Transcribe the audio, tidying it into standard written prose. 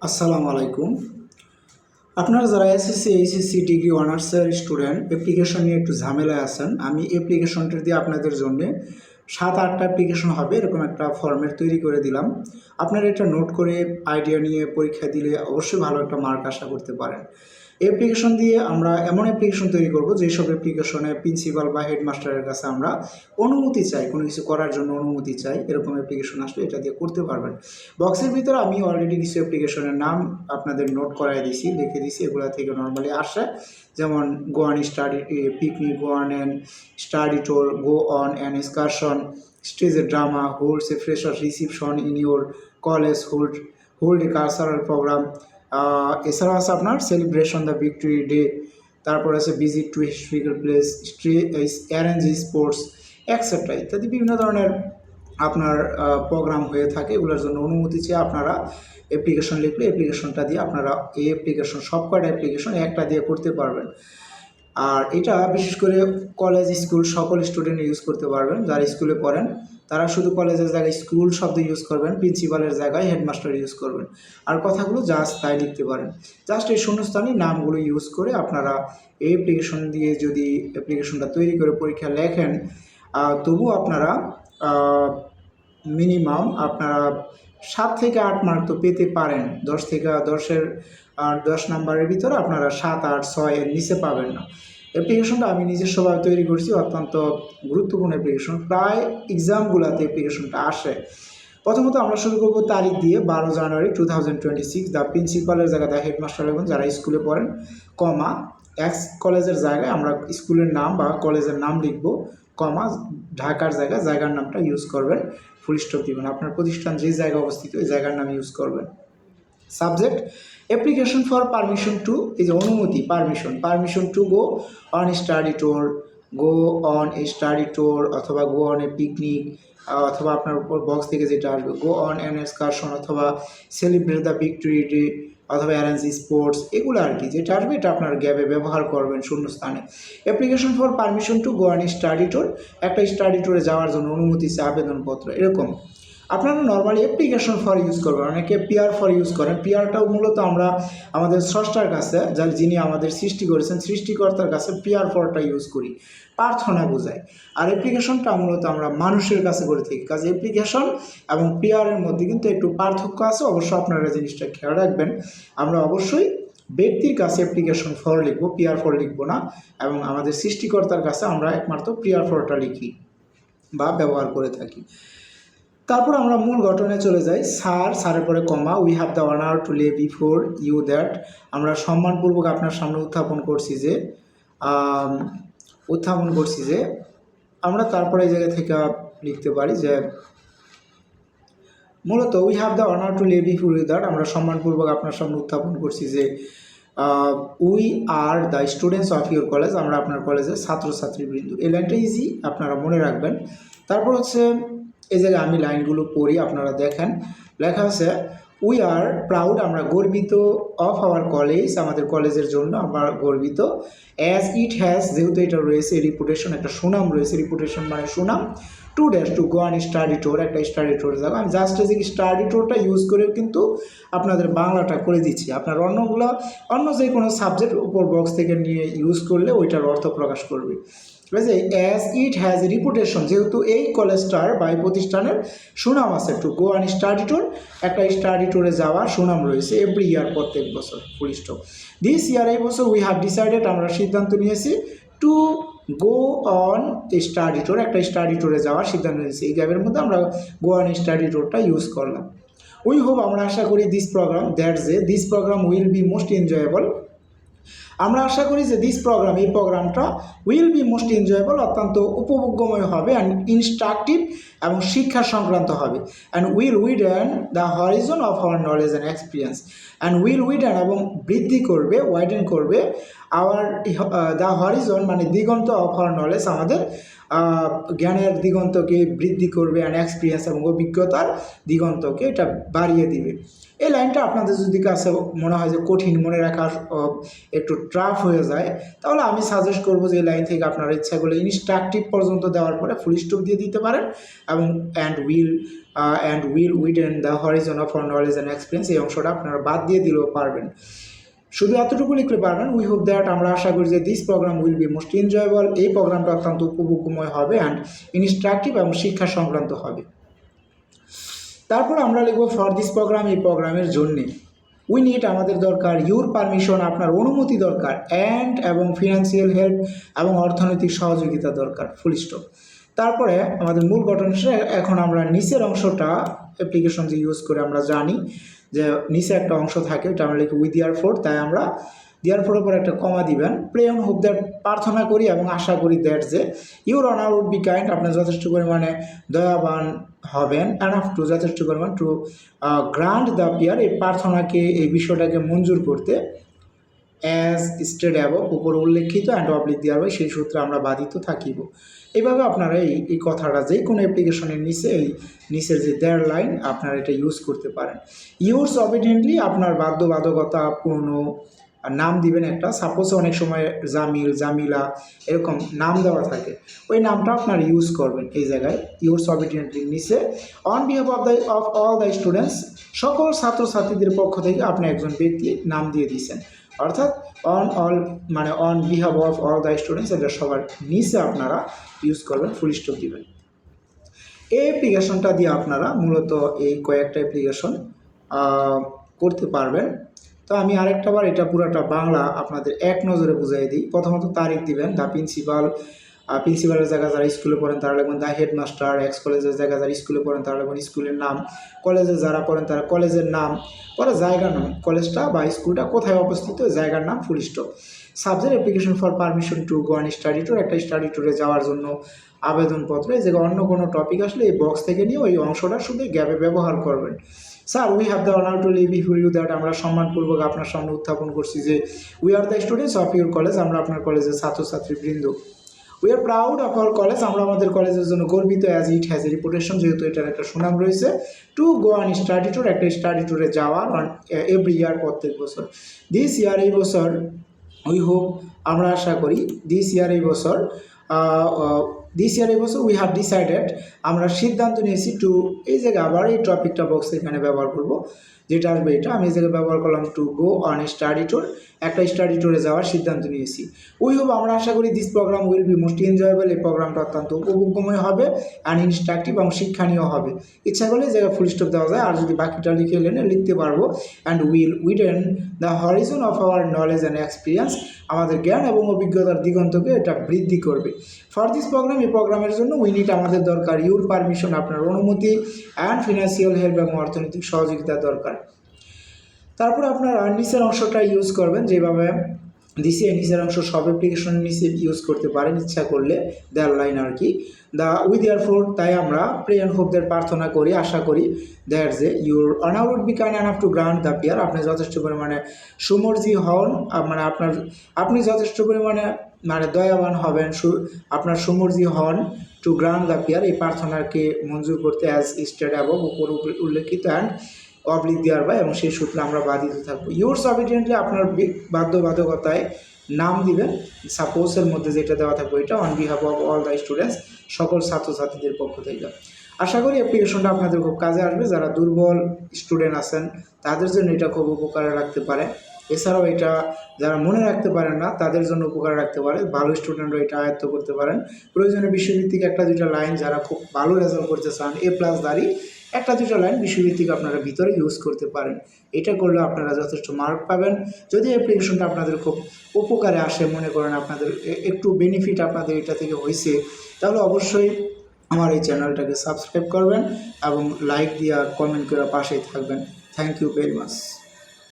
আসসালামু আলাইকুম। আপনারা যারা এসএসসি এইচএসসি ডিগ্রি অনার্সের স্টুডেন্ট অ্যাপ্লিকেশন নিয়ে একটু ঝামেলায় আছেন, আমি অ্যাপ্লিকেশনটা দিয়ে আপনাদের জন্য 7-8টা অ্যাপ্লিকেশন হবে এরকম একটা ফরম্যাট তৈরি করে দিলাম। আপনারা এটা নোট করে আইডিয়া নিয়ে পরীক্ষা দিলে অবশ্যই ভালো একটা মার্ক আশা করতে পারেন। অ্যাপ্লিকেশন দিয়ে আমরা এমন অ্যাপ্লিকেশন তৈরি করব যেসব অ্যাপ্লিকেশনে প্রিন্সিপাল বা হেডমাস্টারের কাছে আমরা অনুমতি চাই, কোনো কিছু করার জন্য অনুমতি চাই, এরকম অ্যাপ্লিকেশন আসলে এটা দিয়ে করতে পারবেন। বক্সের ভিতরে আমি অলরেডি কিছু অ্যাপ্লিকেশনের নাম আপনাদের নোট করাই দিয়েছি, লিখে দিয়েছি, এগুলো থেকে নর্মালি আসে, যেমন go on study picnic, go on an study tour, go on an excursion, stage a drama, holds a fresher reception in your college, hold a cultural programme. এছাড়াও আছে আপনার সেলিব্রেশন দ্য ভিক্টোরি ডে, তারপর আছে visit to historical place, arrange sports etcetera ইত্যাদি বিভিন্ন ধরনের আপনার programme হয়ে থাকে। এগুলোর জন্য অনুমতি চেয়ে আপনারা অ্যাপ্লিকেশন লিখলে অ্যাপ্লিকেশনটা দিয়ে আপনারা এই অ্যাপ্লিকেশন সবকটা অ্যাপ্লিকেশন একটা দিয়ে করতে পারবেন। আর এটা বিশেষ করে কলেজ স্কুল সকল স্টুডেন্ট ইউজ করতে পারবেন। যারা স্কুলে পড়েন তারা শুধু কলেজের জায়গায় স্কুল শব্দ ইউজ করবেন, প্রিন্সিপালের জায়গায় হেডমাস্টার ইউজ করবেন, আর কথাগুলো জাস্ট তাই লিখতে পারেন। জাস্ট এই শূন্যস্থানে নামগুলো ইউজ করে আপনারা এই অ্যাপ্লিকেশন দিয়ে যদি অ্যাপ্লিকেশনটা তৈরি করে পরীক্ষা লেখেন, তবু আপনারা মিনিমাম আপনারা 7 থেকে 8 মার্ক তো পেতে পারেন। 10 নাম্বারের ভিতরে আপনারা 7, 8, 6 এর নিচে পাবেন না। অ্যাপ্লিকেশনটা আমি নিজস্বভাবে তৈরি করছি, অত্যন্ত গুরুত্বপূর্ণ অ্যাপ্লিকেশন। প্রায় এক্সামগুলোতে অ্যাপ্লিকেশনটা আসে। প্রথমত আমরা শুরু করব তারিখ দিয়ে 12 জানুয়ারি 2026, দ্য প্রিন্সিপালের জায়গায় দ্য হেডমাস্টার এবং যারা স্কুলে পড়েন, কমা এক্স কলেজের জায়গায় আমরা স্কুলের নাম বা কলেজের নাম লিখব, কমা ঢাকার জায়গায় জায়গার নামটা ইউজ করবেন, ফুল স্টপ দিবেন। আপনার প্রতিষ্ঠান যে জায়গায় অবস্থিত ওই জায়গার নাম ইউজ করবেন। Subject application for permission two, এই যে অনুমতি, permission to go on study tour, go on a study tour, অথবা গো অন এ পিকনিক, অথবা আপনার উপর বক্স থেকে যেটা আসবে গো অন অ্যান এক্সকারশন, অথবা সেলিব্রেট দ্য ভিক্টোরি ডে, অথবা অ্যারেঞ্জ স্পোর্টস, এগুলো আর কি যেটা আসবে এটা আপনার গ্যাবে ব্যবহার করবেন শূন্যস্থানে। Application for permission to go on study tour, একটা স্টাডি ট্যুরে যাওয়ার জন্য অনুমতি চাই, আবেদনপত্র, এরকম। আপনারা নর্মালি অ্যাপ্লিকেশন ফর ইউজ করবেন, অনেকে পিআর ফর ইউজ করেন। পিআরটাও মূলত আমরা আমাদের স্রষ্টার কাছে, যিনি আমাদের সৃষ্টি করেছেন, সৃষ্টিকর্তার কাছে পিআর ফরটা ইউজ করি, প্রার্থনা বোঝায়। আর অ্যাপ্লিকেশনটা মূলত আমরা মানুষের কাছে করে থাকি। কাজে অ্যাপ্লিকেশন এবং পিআরের মধ্যে কিন্তু একটু পার্থক্য আছে, অবশ্য আপনারা জিনিসটা খেয়াল রাখবেন। আমরা অবশ্যই ব্যক্তির কাছে অ্যাপ্লিকেশন ফর লিখবো, পিআর ফর লিখবো না, এবং আমাদের সৃষ্টিকর্তার কাছে আমরা একমাত্র পিআর ফরটা লিখি বা ব্যবহার করে থাকি। তারপর আমরা মূল ঘটনায় চলে যাই। স্যারের পরে comma, we have the honour to lay before you that, আমরা সম্মানপূর্বক আপনার সামনে উত্থাপন করছি যে আমরা তারপরে এই জায়গা থেকে লিখতে পারি যে মূলত we have the honour to lay before you that, আমরা সম্মানপূর্বক আপনার সামনে উত্থাপন করছি যে we are the students of your college, আমরা আপনার কলেজের ছাত্রছাত্রীবৃন্দ। এই লাইনটা ইজি, আপনারা মনে রাখবেন। তারপর হচ্ছে এই জায়গায় আমি লাইনগুলো পড়ি, আপনারা দেখেন। লেখা আছে উই আর প্রাউড, আমরা গর্বিত, অফ আওয়ার কলেজ, আমাদের কলেজের জন্য আমরা গর্বিত, অ্যাজ ইট হ্যাজ, যেহেতু এটা রয়েছে রিপুটেশন, একটা সুনাম রয়েছে, রিপুটেশন মানে সুনাম, to dash to go on study tour, একটা স্টাডি ট্যুরে যাবো। আমি জাস্ট যে স্টাডি ট্যুরটা ইউজ করেও কিন্তু আপনাদের বাংলাটা করে দিচ্ছি। আপনার অন্য যে কোনো সাবজেক্ট উপর বক্স থেকে নিয়ে ইউজ করলে ওইটার অর্থ প্রকাশ করবে। ঠিক আছে, অ্যাজ ইট হ্যাজ রিপুটেশন, যেহেতু এই কলেজটার বা এই প্রতিষ্ঠানের সুনাম আছে, two go on study tour, একটা স্টাডি ট্যুরে যাওয়ার সুনাম রয়েছে, এভরি ইয়ার, প্রত্যেক বছর, ফুল স্টপ। দিস ইয়ার, এই বছর, উই হ্যাভ ডিসাইডেড, আমরা সিদ্ধান্ত নিয়েছি, to go on study tour, একটা স্টাডি ট্যুরে যাওয়ার সিদ্ধান্ত নিয়েছি। এই গ্যাপের মধ্যে আমরা গো অন স্টাডি ট্যুরটা ইউজ করলাম। উই হোপ, আমরা আশা করি, this programme will be most enjoyable, আমরা আশা করি যে দিস প্রোগ্রাম, এই প্রোগ্রামটা উইল বি মোস্ট এনজয়েবল, অত্যন্ত উপভোগ্যময় হবে, অ্যান্ড ইনস্ট্রাকটিভ, এবং শিক্ষা সংক্রান্ত হবে, and will widen the Harijan of our knowledge and experience, and will widen, এবং বৃদ্ধি করবে, ওয়াইডেন করবে, আওয়ার দ্য হরিজন মানে দিগন্ত, অফ আওয়ার নলেজ, আমাদের জ্ঞানের দিগন্তকে বৃদ্ধি করবে অ্যান্ড এক্সপিরিয়েন্স এবং অভিজ্ঞতার দিগন্তকে এটা বাড়িয়ে দিবে। এই লাইনটা আপনাদের যদি কাছে মনে হয় যে কঠিন, মনে রাখা একটু টাফ হয়ে যায়, তাহলে আমি সাজেস্ট করবো যে এই লাইন থেকে আপনার ইচ্ছাগুলো ইনস্ট্রাকটিভ পর্যন্ত দেওয়ার পরে ফুল স্টপ দিয়ে দিতে পারেন এবং and will widen the Harijan of our knowledge and experience, এই অংশটা আপনারা বাদ দিয়ে দিলেও পারবেন। শুধু এতটুকু লিখলে পারবেন, উই হোপ দ্যাট, আমরা আশা করি যে this programme will be most enjoyable, এই প্রোগ্রামটা অত্যন্ত উপভোগ্যময় হবে অ্যান্ড ইনস্ট্রাকটিভ এবং শিক্ষা সংক্রান্ত হবে। তারপর আমরা লিখব ফর দিস প্রোগ্রাম, এই প্রোগ্রামের জন্যে উই নিড, আমাদের দরকার, ইউর পারমিশন, আপনার অনুমতি দরকার, অ্যান্ড এবং ফিনান্সিয়াল হেল্প এবং অর্থনৈতিক সহযোগিতা দরকার, ফুল স্টপ। তারপরে আমাদের মূল গঠন এখন আমরা নিচের অংশটা অ্যাপ্লিকেশন যে ইউজ করে আমরা জানি যে নিচে একটা অংশ থাকে, ওটা আমরা লিখি উই দেয়ার ফোর, তাই আমরা দেয়ার ফোরের উপর একটা কমা দিবেন। প্রে অন হোপ দ্যাট, প্রার্থনা করি এবং আশা করি দ্যাট যে your honour would be kind, আপনার যথেষ্ট পরিমাণে দয়াবান হবেন, অ্যানাফ টু, যথেষ্ট পরিমাণ টু গ্রান্ট দ্য পিয়ার, এই প্রার্থনাকে, এই বিষয়টাকে মঞ্জুর করতে, অ্যাজ স্টেড অ্যাবভ, উপর উল্লেখিত, অ্যান্ড অবলিক দেওয়ার হয়, সেই সূত্রে আমরা বাধিত থাকিব। এইভাবে আপনারা এই কথাটা যে কোনো অ্যাপ্লিকেশনের নিচে এই নিচের যে দেয়ার লাইন আপনারা এটা ইউজ করতে পারেন। ইউজ অবিডিয়েন্টলি, আপনার বাধ্যবাধকতাপূর্ণ নাম দিবেন একটা, সাপোজ অনেক সময় জামিল, জামিলা এরকম নাম দেওয়া থাকে, ওই নামটা আপনার ইউজ করবেন এই জায়গায় ইউজ অবিডিয়েন্টলির নিচে। On behalf of all the students, সকল ছাত্রছাত্রীদের পক্ষ থেকে আপনি একজন ব্যক্তি নাম দিয়ে দিয়েছেন, অর্থাৎ on behalf of all the students, এটা সবার নিচে আপনারা ইউজ করবেন, ফুল স্টপ দিবেন। এই অ্যাপ্লিকেশনটা দিয়ে আপনারা মূলত এই কয়েকটা অ্যাপ্লিকেশন করতে পারবেন। তো আমি আরেকটাবার এটা পুরাটা বাংলা আপনাদের এক নজরে বুঝাই দিই। প্রথমত তারিখ দিবেন, দ্য প্রিন্সিপাল, প্রিন্সিপালের জায়গায় যারা স্কুলে পড়েন তারা লিখবেন দ্য হেডমাস্টার, এক্স কলেজের জায়গায় যারা স্কুলে পড়েন তারা লিখবেন স্কুলের নাম, কলেজে যারা পড়েন তারা কলেজের নাম, পরে জায়গার নাম, কলেজটা বা স্কুলটা কোথায় অবস্থিত জায়গার নাম, full stop. Subject application for permission to go on study tour, একটা স্টাডি ট্যুরে যাওয়ার জন্য আবেদনপত্র, এই জায়গায় অন্য কোনো টপিক আসলে এই বক্স থেকে নিয়ে ওই অংশটা শুধু গ্যাপে ব্যবহার করবেন। Sir we have the honour to leave before you that, আমরা সম্মানপূর্বক আপনার সামনে উত্থাপন করছি যে we are the students of your college, আমরা আপনার কলেজের ছাত্রছাত্রীবৃন্দ। We are proud of our college, আমরা আমাদের কলেজের জন্য গর্বিত, as it has a reputation, যেহেতু এটার একটা সুনাম রয়েছে, to go on study tour, একটা স্টাডি ট্যুরে যাওয়ার, অন এভরি ইয়ার, প্রত্যেক বছর। দিস ইয়ার, এই বছর, উই হোপ, আমরা আশা করি, দিস ইয়ার, এই বছর, উই হ্যাভ ডিসাইডেড, আমরা সিদ্ধান্ত নিয়েছি টু, এই জায়গায় আবার এই টপিকটা বক্স এখানে ব্যবহার করব, যেটা আসবে এটা আমি এই জায়গায় ব্যবহার করলাম to go on study tour, একটা স্টাডি ট্যুরে যাওয়ার সিদ্ধান্ত নিয়েছি। উই হোপ, আমরা আশা করি, this programme will be most enjoyable, এই প্রোগ্রামটা অত্যন্ত উপভোগ্যময় হবে অ্যান্ড ইনস্ট্রাকটিভ এবং শিক্ষণীয় হবে। ইচ্ছা করলে এই জায়গায় ফুল স্টপ দেওয়া যায়, আর যদি বাকিটা লিখে লিখতে পারবো, and will widen the Harijan of our knowledge and experience, আমাদের জ্ঞান এবং অভিজ্ঞতার দিগন্তকে এটা বৃদ্ধি করবে। ফর দিস প্রোগ্রাম, এই প্রোগ্রামের জন্য উই নিড, আমাদের দরকার, ইউর পারমিশন, আপনার অনুমতি, অ্যান্ড ফিনান্সিয়াল হেল্প এবং অর্থনৈতিক সহযোগিতা দরকার। তারপর আপনারা নিচের অংশটা ইউজ করবেন, যেভাবে দিছি এই নিচের অংশ সব অ্যাপ্লিকেশনের নিচে ইউজ করতে পারেন ইচ্ছা করলে, দেয়ার লাইন আর কি। দ্য উই দেয়ার ফোর, তাই আমরা প্রে অ্যান্ড হোপ দ্যাট, প্রার্থনা করি, আশা করি, দ্যাট যে your honour would be kind enough to grant the prayer, আপনি যথেষ্ট পরিমাণে সুমর্জি হন, মানে আপনি যথেষ্ট পরিমাণে মানে দয়াবান হবেন, আপনার সুমর্জি হন, টু গ্রান্ট দ্য পিয়ার, এই প্রার্থনাকে মঞ্জুর করতে, অ্যাজ স্টেড অ্যাবভ, উপর উল্লেখিত, অ্যান্ড অবলিক দেওয়ার বা, এবং সেই সূত্রে আমরা বাধিত থাকবো। ইউরস অবিডিয়েন্টলি, আপনার বাধ্যবাধকতায় নাম দিবেন, সাপোজের মধ্যে যেটা দেওয়া থাকবে এটা, on behalf of all the students, সকল ছাত্রছাত্রীদের পক্ষ থেকে। আশা করি অ্যাপ্লিকেশনটা আপনাদের খুব কাজে আসবে, যারা দুর্বল স্টুডেন্ট আছেন তাদের জন্য এটা খুব উপকারে রাখতে পারে। এছাড়াও এটা যারা মনে রাখতে পারেন না তাদের জন্য উপকার রাখতে পারে, ভালো স্টুডেন্টরা এটা আয়ত্ত করতে পারেন। প্রয়োজনে বিশ্বভিত্তিক একটা দুইটা লাইন, যারা খুব ভালো রেজাল্ট করতে চান, A+ দাঁড়ি, একটা দুটো লাইন বিশ্বভিত্তিক আপনারা ভিতরে ইউজ করতে পারেন। এটা করলে আপনারা যথেষ্ট মার্ক পাবেন। যদি অ্যাপ্লিকেশনটা আপনাদের খুব উপকারে আসে, মনে করেন আপনাদের একটু বেনিফিট আপনাদের এটা থেকে হয়েছে, তাহলে অবশ্যই আমার এই চ্যানেলটাকে সাবস্ক্রাইব করবেন এবং লাইক দিয়ে কমেন্ট করে পাশেই থাকবেন। Thank you very much.